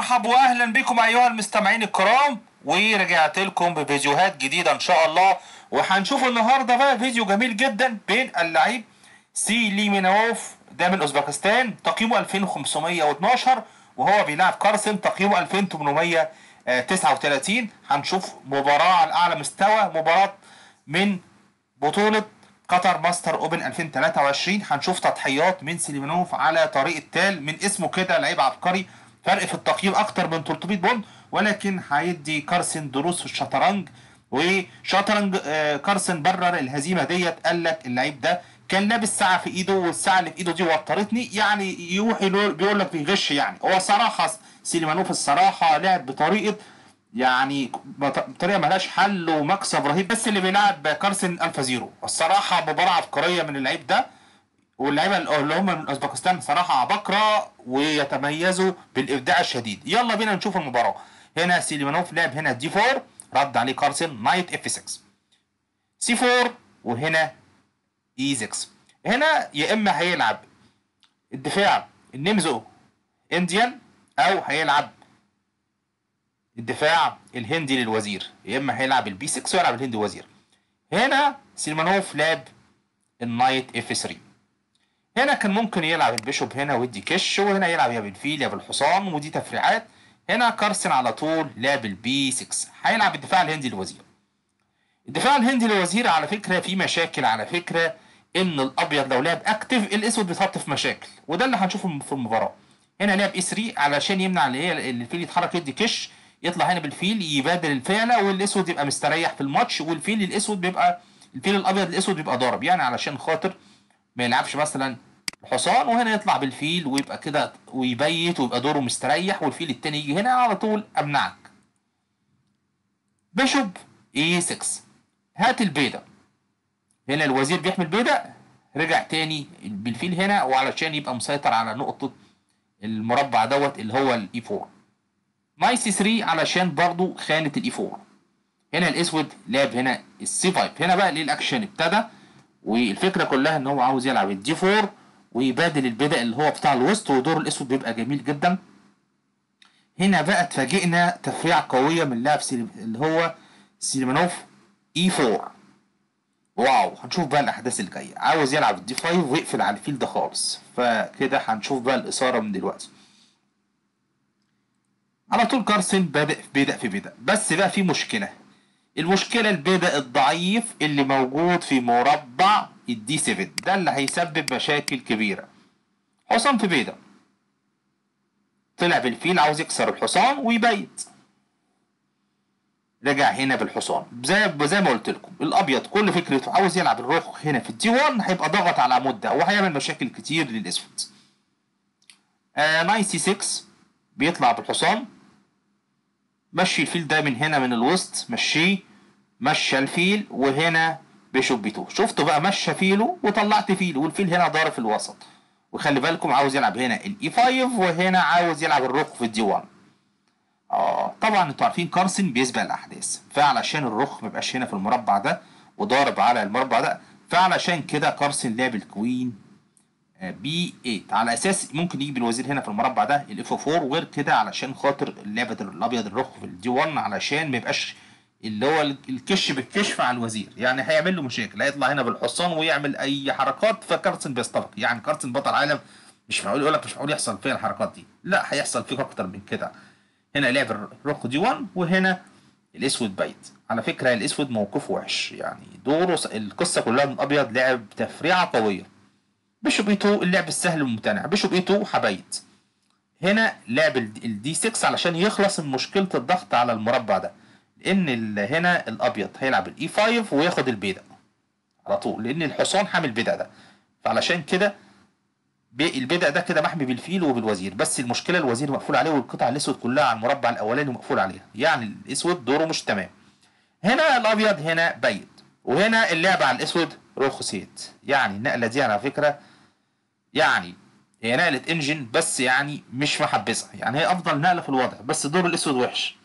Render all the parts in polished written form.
مرحبا واهلا بكم ايها المستمعين الكرام، ورجعت لكم بفيديوهات جديده ان شاء الله. وهنشوف النهارده بقى فيديو جميل جدا بين اللعيب سيليمينوف ده من اوزبكستان، تقييمه 2512، وهو بيلعب كارسن تقييمه 2839. هنشوف مباراه على اعلى مستوى، مباراه من بطوله قطر ماستر اوبن 2023. هنشوف تضحيات من سيليمينوف على طريق التال، من اسمه كده لعيب عبقري، فرق في التقييم اكتر من 300 بونت، ولكن هيدي كارسن دروس في الشطرنج. وشطرنج كارسن برر الهزيمه ديت، قال لك اللعيب ده كان لابس ساعه في ايده، والساعه اللي في ايده دي وترتني، يعني يوحي بيقول لك بيغش. يعني هو صراحه سيليمانوف الصراحه لعب بطريقه، يعني بطريقه ملهاش حل ومكسب رهيب، بس اللي بيلعب كارسن الفا زيرو. الصراحه مباراه عبقريه من اللعيب ده، واللعيبه اللي هم من اوزبكستان صراحه عباقره ويتميزوا بالابداع الشديد. يلا بينا نشوف المباراه. هنا سيليمانوف لعب هنا دي 4، رد عليه كارسن نايت اف 6 سي 4، وهنا اي 6. هنا يا اما هيلعب الدفاع النمزو انديان، او هيلعب الدفاع الهندي للوزير، يا اما هيلعب البي 6 ويلعب الهندي وزير. هنا سيليمانوف لعب النايت اف 3. هنا كان ممكن يلعب البيشوب هنا ويدي كش، وهنا يلعب يا بالفيل يا بالحصان، ودي تفريعات. هنا كارسن على طول لعب البي 6، هيلعب الدفاع الهندي للوزير. الدفاع الهندي للوزير على فكره في مشاكل، على فكره ان الابيض لو لعب اكتف الاسود بيتحط في مشاكل، وده اللي هنشوفه في المباراه. هنا لعب اي 3 علشان يمنع اللي هي الفيل يتحرك يدي كش، يطلع هنا بالفيل يبادل الفعله، والاسود يبقى مستريح في الماتش، والفيل الاسود بيبقى الفيل الابيض الاسود بيبقى ضارب، يعني علشان خاطر ما يلعبش مثلا الحصان وهنا يطلع بالفيل ويبقى كده ويبيت ويبقى دوره مستريح، والفيل التاني يجي هنا على طول امنعك. بيشوب اي 6، هات البيضة. هنا الوزير بيحمل بيضة، رجع تاني بالفيل هنا، وعلشان يبقى مسيطر على نقطة المربع دوت اللي هو الاي 4. نايس 3 علشان برضو خانة الاي 4. هنا الاسود لعب هنا السي 5. هنا بقى ليه الاكشن ابتدى، والفكره كلها ان هو عاوز يلعب الدي 4 ويبادل البدء اللي هو بتاع الوسط، ودور الاسود بيبقى جميل جدا. هنا بقى اتفاجئنا تفريعه قويه من لاعب اللي هو سيليمانوف اي 4. واو، هنشوف بقى الاحداث اللي جايه. عاوز يلعب الدي 5 ويقفل على الفيل ده خالص، فكده هنشوف بقى الاثاره من دلوقتي. على طول كارسن بدأ، بس بقى في مشكله. المشكلة البدء الضعيف اللي موجود في مربع الدي 7 ده اللي هيسبب مشاكل كبيرة. حصان في بيضة، طلع بالفيل عاوز يكسر الحصان ويبيت، رجع هنا بالحصان. زي ما قلت لكم الابيض كل فكرته عاوز يلعب الرخ هنا في الدي 1، هيبقى ضغط على العمود ده وهيعمل مشاكل كتير للاسود. نايت سي 6 بيطلع بالحصان، مشي الفيل ده من هنا من الوسط، مشيه، مشى الفيل، وهنا بيشوب بي 2. شفتوا بقى مشى فيله وطلعت فيله، والفيل هنا ضارب في الوسط. وخلي بالكم عاوز يلعب هنا الاي 5، وهنا عاوز يلعب الرخ في الدي 1. طبعا انتوا عارفين كارسن بيسبق الاحداث، فعلشان الرخ ما يبقاش هنا في المربع ده وضارب على المربع ده، فعلشان كده كارسن لعب الكوين بي 8 على اساس ممكن يجي بالوزير هنا في المربع ده الاف 4، وغير كده علشان خاطر لعبه الابيض الرخ في الدي 1 علشان ما يبقاش اللي هو الكش بالكشف على الوزير، يعني هيعمل له مشاكل، هيطلع هنا بالحصان ويعمل اي حركات، فكارسن بيستبق. يعني كارسن بطل عالم، مش معقول يقول لك مش معقول يحصل فيه الحركات دي، لا هيحصل فيه اكتر من كده. هنا لعب الرخ دي 1، وهنا الاسود بايت. على فكره الاسود موقفه وحش، يعني دوره القصه كلها من الابيض لعب تفريعه قويه. بيشوب اي 2 اللعب السهل الممتنع، بيشوب اي 2 حبايت. هنا لعب الدي 6 علشان يخلص من مشكله الضغط على المربع ده، لان هنا الابيض هيلعب الاي 5 وياخد البيدق على طول، لان الحصان حامل البيدق ده، فعلشان كده البيدق ده كده محمي بالفيل وبالوزير. بس المشكله الوزير مقفول عليه، والقطع الاسود كلها على المربع الاولاني مقفول عليها، يعني الاسود دوره مش تمام. هنا الابيض هنا بيت، وهنا اللعب على الاسود رخصيت. يعني النقله دي على فكره، يعني هي نقلة انجن بس يعني مش محبسة، يعني هي افضل نقلة في الوضع، بس دور الاسود وحش.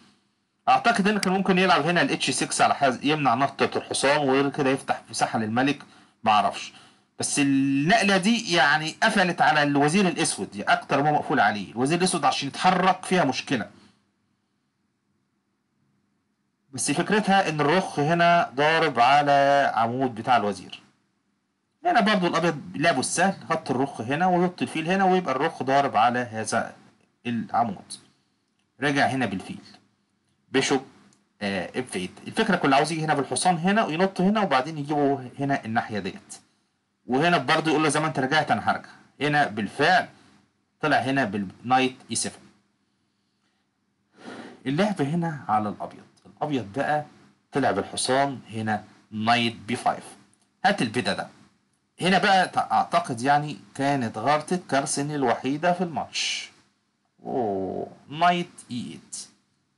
اعتقد ان كان ممكن يلعب هنا الاتش 6 على يمنع نطة الحصان، وغير كده يفتح مساحة للملك، معرفش. بس النقله دي يعني قفلت على الوزير الاسود، يعني اكتر ما مقفول عليه. الوزير الاسود عشان يتحرك فيها مشكله. بس فكرتها ان الرخ هنا ضارب على عمود بتاع الوزير. هنا برضو الابيض لعبه السهل، حط الرخ هنا ويحط الفيل هنا ويبقى الرخ ضارب على هذا العمود. رجع هنا بالفيل بيشوب اف 8. الفكره كلها عاوز يجي هنا بالحصان هنا وينط هنا وبعدين يجيبه هنا الناحيه ديت. وهنا برضو يقول له زي ما انت رجعت انا هرجع. هنا بالفعل طلع هنا بالنايت اي 7. اللعب هنا على الابيض. الابيض بقى طلع بالحصان هنا نايت بي 5. هات البدا ده. هنا بقى اعتقد يعني كانت غلطة كارسن الوحيدة في الماتش. اوه نايت اي 8.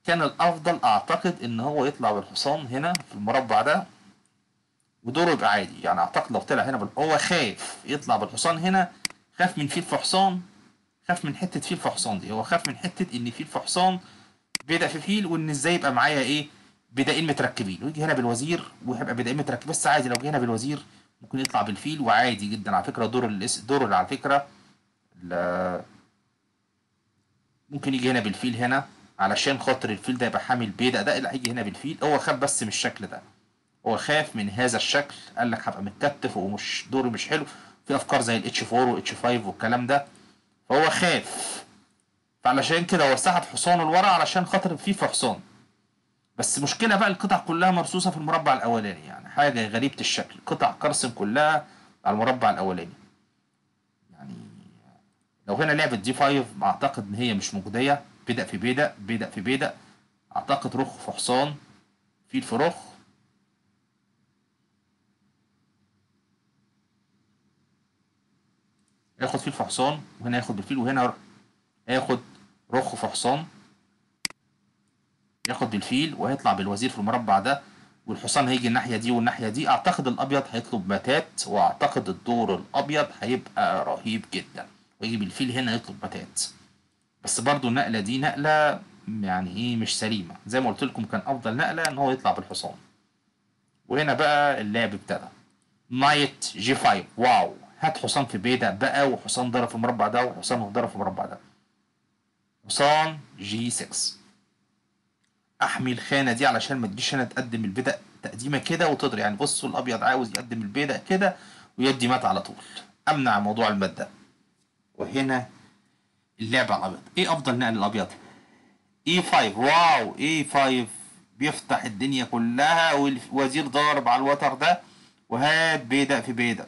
كان الافضل اعتقد ان هو يطلع بالحصان هنا في المربع ده ودوره يبقى عادي. يعني اعتقد لو طلع هنا هو خايف يطلع بالحصان هنا. خاف من فيل في حصان. خاف من حتة فيل في حصان دي. هو خاف من حتة ان فيل في حصان بيدق في فيل وان ازاي يبقى معايا ايه بدائين متركبين ويجي هنا بالوزير وهيبقى بدائين متركبين. بس عادي لو جه هنا بالوزير ممكن يطلع بالفيل وعادي جدا على فكره. دور اللي على فكره ممكن يجي هنا بالفيل هنا علشان خاطر الفيل ده يبقى حامل بيدق. ده اللي هيجي هنا بالفيل. هو خاف بس من الشكل ده. هو خاف من هذا الشكل. قال لك هبقى متكتف ومش دوري مش حلو. في افكار زي الاتش 4 والاتش 5 والكلام ده. فهو خاف. فعلشان كده هو سحب حصانه لورا علشان خاطر في حصان. بس مشكلة بقى القطع كلها مرصوصة في المربع الأولاني. يعني حاجة غريبة الشكل. قطع كرسم كلها على المربع الأولاني. يعني لو هنا لعبة دي 5 أعتقد إن هي مش مجدية. بدأ في بدأ بدأ في بدأ. أعتقد رخ في حصان. فيل في رخ. ياخد فيل في حصان وهنا ياخد بالفيل وهنا هياخد رخ في حصان. ياخد بالفيل وهيطلع بالوزير في المربع ده والحصان هيجي الناحية دي والناحية دي. أعتقد الأبيض هيطلب ماتات وأعتقد الدور الأبيض هيبقى رهيب جدا ويجي بالفيل هنا يطلب ماتات. بس برضو النقلة دي نقلة يعني إيه مش سليمة. زي ما قلت لكم كان أفضل نقلة إن هو يطلع بالحصان. وهنا بقى اللعب ابتدى. نايت جي 5. واو. هات حصان في بيدا بقى وحصان ضرب في المربع ده وحصان ضرب في المربع ده. حصان جي 6. احمي الخانه دي علشان ما تجيش هنا تقدم البدأ تقديمه كده وتضرب. يعني بصوا الابيض عاوز يقدم البدأ كده ويدي مات على طول. امنع موضوع المات ده. وهنا اللعب على الابيض. ايه افضل نقل الابيض؟ اي 5. واو اي 5 بيفتح الدنيا كلها والوزير ضارب على الوتر ده. وهات بيدق في بيدق.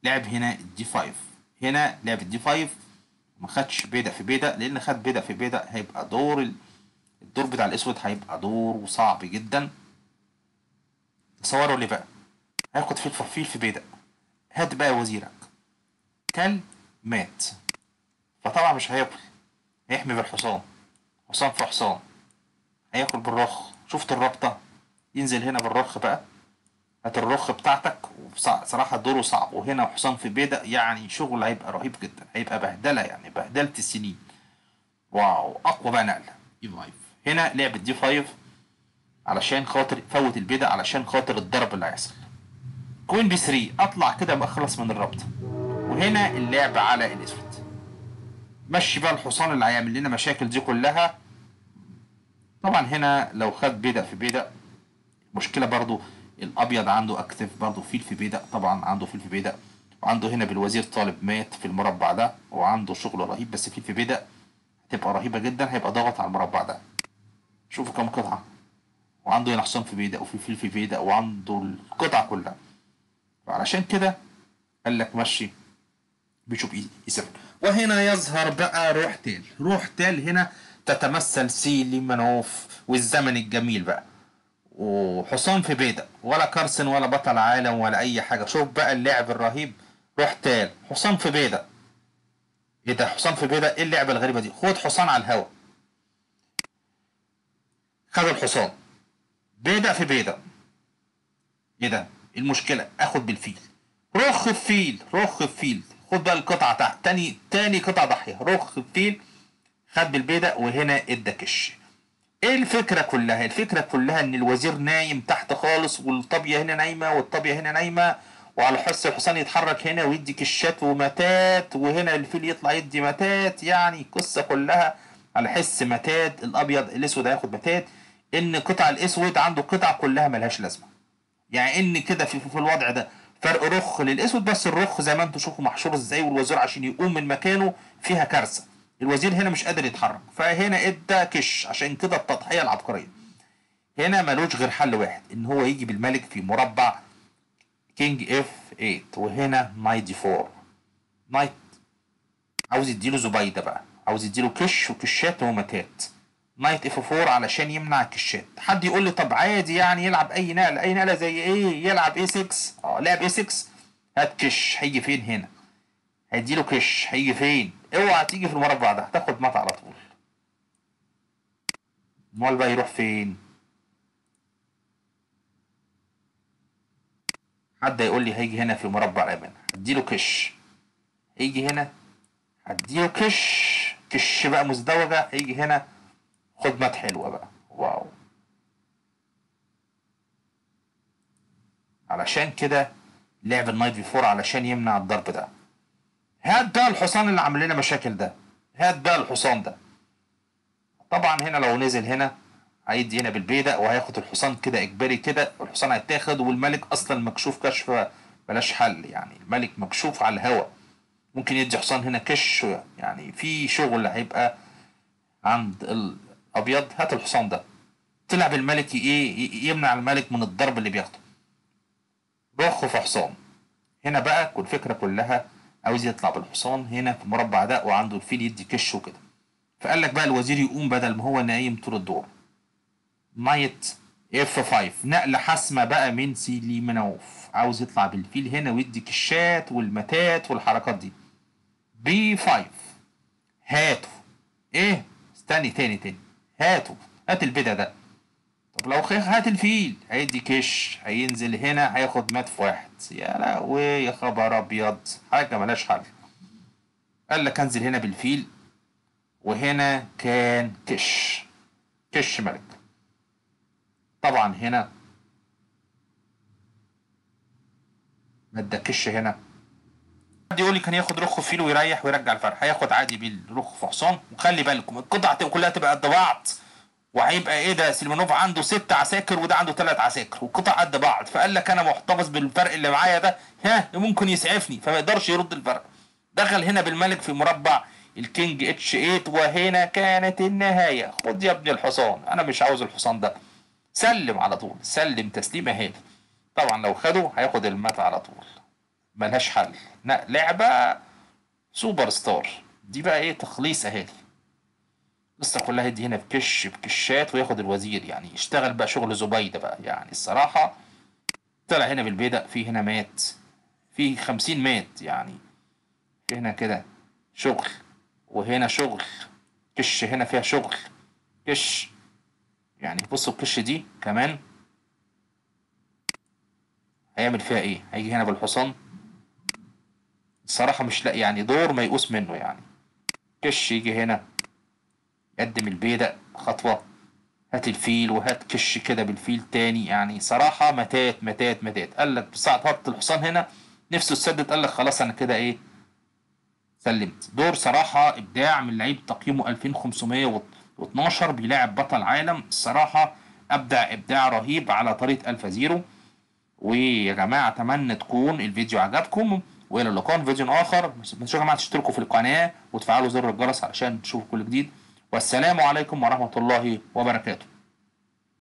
لعب هنا الدي 5. هنا لعب الدي 5 ما خدش بيدق في بيدق لان خد بيدق في بيدق هيبقى الدور بتاع الاسود هيبقى دور صعب جدا. تصوروا ليه بقى. هياخد فيل في بيدق. هات بقى وزيرك. كل مات. فطبعا مش هياكل. هيحمي بالحصان. حصان في حصان. هياكل بالرخ. شفت الرابطة. ينزل هنا بالرخ بقى. هات الرخ بتاعتك. صراحة دوره صعب وهنا حصان في بيدق يعني شغل هيبقى رهيب جدا. هيبقى بهدلة يعني بهدلة السنين. واو اقوى بقى نقلة دي 5. هنا لعبة دي 5 علشان خاطر فوت البيدق علشان خاطر الضرب اللي هيحصل. كوين بي 3 اطلع كده ابقى اخلص من الرابطة. وهنا اللعب على الاسود. مشي بقى الحصان اللي هيعمل لنا مشاكل دي كلها. طبعا هنا لو خد بيدق في بيدق مشكلة برضو. الابيض عنده اكتف برضو فيل في بيدق. طبعا عنده فيل في بيدق وعنده هنا بالوزير طالب مات في المربع ده وعنده شغل رهيب. بس فيل في بيدق هتبقى رهيبة جدا. هيبقى ضاغط على المربع ده. شوفوا كم قطعة. وعنده هنا حصان في بيدق وفي فيل في بيدق وعنده القطعة كلها. فعلشان كده قال لك مشي بيشوب اي 7. وهنا يظهر بقى روح تيل. روح تيل هنا تتمثل سيلي منوف والزمن الجميل بقى. وحصان في بيدق ولا كارسن ولا بطل عالم ولا اي حاجه. شوف بقى اللعب الرهيب. روح تال حصان في بيدق. ايه ده حصان في بيدق. ايه اللعبه الغريبه دي. خد حصان على الهوا. خد الحصان. بيدق في بيدق. ايه ده. إيه المشكله. اخد بالفيل. رخ الفيل. رخ الفيل. خد بقى القطعه تحت. تاني قطعه ضحيه. رخ الفيل. خد بالبيدق وهنا ادى كش. ايه الفكرة كلها. الفكرة كلها ان الوزير نايم تحت خالص والطابية هنا نايمة والطابية هنا نايمة وعلى حس الحصان يتحرك هنا ويدي كشات ومتات، وهنا الفيل يطلع يدي متات، يعني القصة كلها على حس متات. الابيض الاسود هياخد متات، ان قطع الاسود عنده قطع كلها ملهاش لازمة. يعني ان كده في الوضع ده فرق رخ للاسود، بس الرخ زي ما انتم شوفوا محشور ازاي، والوزير عشان يقوم من مكانه فيها كارثة. الوزير هنا مش قادر يتحرك، فهنا ادى كش، عشان كده التضحية العبقرية. هنا ملوش غير حل واحد، ان هو يجي بالملك في مربع كينج اف 8، وهنا نايت دي 4. نايت عاوز يديله زبيدة بقى، عاوز يديله كش وكشات ومتات. نايت اف 4 علشان يمنع الكشات. حد يقول لي طب عادي يعني يلعب اي نقله، اي نقله زي ايه؟ يلعب اي 6. لعب اي 6، هات كش، هيجي فين هنا؟ هيديله كش، هيجي فين؟ اوعى تيجي في المربع ده، هتاخد مات على طول. امال بقى يروح فين؟ حد يقول لي هيجي هنا في مربع الامان، هديله كش، هيجي هنا هديله كش، كش بقى مزدوجه، هيجي هنا خد مات حلوه بقى. واو. علشان كده لعب النايت في 4 علشان يمنع الضرب ده. هات بقى الحصان اللي عامل لنا مشاكل ده، هات بقى الحصان ده. طبعا هنا لو نزل هنا هيدي هنا بالبيدق، وهياخد الحصان كده اجباري كده، والحصان هيتاخد، والملك اصلا مكشوف كشف بلاش حل، يعني الملك مكشوف على الهوا. ممكن يدي حصان هنا كش، يعني في شغل هيبقى عند الابيض. هات الحصان ده، تلعب الملك ايه، يمنع الملك من الضرب اللي بياخده. رخ في حصان. هنا بقى كل الفكره كلها عاوز يطلع بالحصان هنا في المربع ده، وعنده الفيل يدي كش وكده. فقال لك بقى الوزير يقوم بدل ما هو نايم طول الدور. نايت اف 5، نقله حاسمه بقى من سيليمنوف، عاوز يطلع بالفيل هنا ويدي كشات والمتات والحركات دي. بي 5، هاتوا. ايه، استني تاني، هاتوا، هات البدا ده. طب لو هات الفيل، هيدي كش، هينزل هنا هياخد مات في واحد. يا لهوي يا خبر ابيض، حاجه ملهاش حل. قال لك انزل هنا بالفيل، وهنا كان كش، كش ملك. طبعا هنا ما ادكش هنا. حد يقول لي كان ياخد رخ فيل ويريح ويرجع الفرق، هياخد عادي بالرخ في حصان. وخلي بالكم القطع كلها تبقى قد بعض، وهيبقى ايه ده، سيليمانوف عنده 6 عساكر وده عنده 3 عساكر، والقطع قد بعض. فقال لك انا محتفظ بالفرق اللي معايا ده، ممكن يسعفني، فما يقدرش يرد الفرق. دخل هنا بالملك في مربع الكينج اتش 8، وهنا كانت النهايه. خد يا ابني الحصان، انا مش عاوز الحصان ده، سلم على طول، سلم تسليمه هادي. طبعا لو خده هياخد المات على طول، ملهاش حل. لعبه سوبر ستار دي بقى، ايه تخليص اهالي. القصه كلها يدي هنا بكشات وياخد الوزير، يعني يشتغل بقى شغل زبيده بقى. يعني الصراحه طلع هنا بالبيدق، في هنا مات، في 50 مات يعني. في هنا كده شغل، وهنا شغل، كش هنا فيها شغل، كش. يعني بصوا الكش دي كمان هيعمل فيها ايه. هيجي هنا بالحصان، الصراحة مش لاقي يعني دور ما يقوس منه يعني. كش يجي هنا يقدم البيدق خطوة، هات الفيل، وهات كش كده بالفيل تاني. يعني صراحة متات. قال لك ساعة هط الحصان هنا نفسه تسدد، قال لك خلاص انا كده ايه، سلمت. دور صراحة ابداع من لعيب تقييمه 2512، بيلاعب بطل عالم. الصراحة ابدع ابداع رهيب على طريقة الفا زيرو. ويا جماعة اتمنى تكون الفيديو عجبكم، والى اللقاء في فيديو اخر. ما تنسوش يا جماعة تشتركوا في القناة وتفعلوا زر الجرس علشان تشوفوا كل جديد. والسلام عليكم ورحمة الله وبركاته.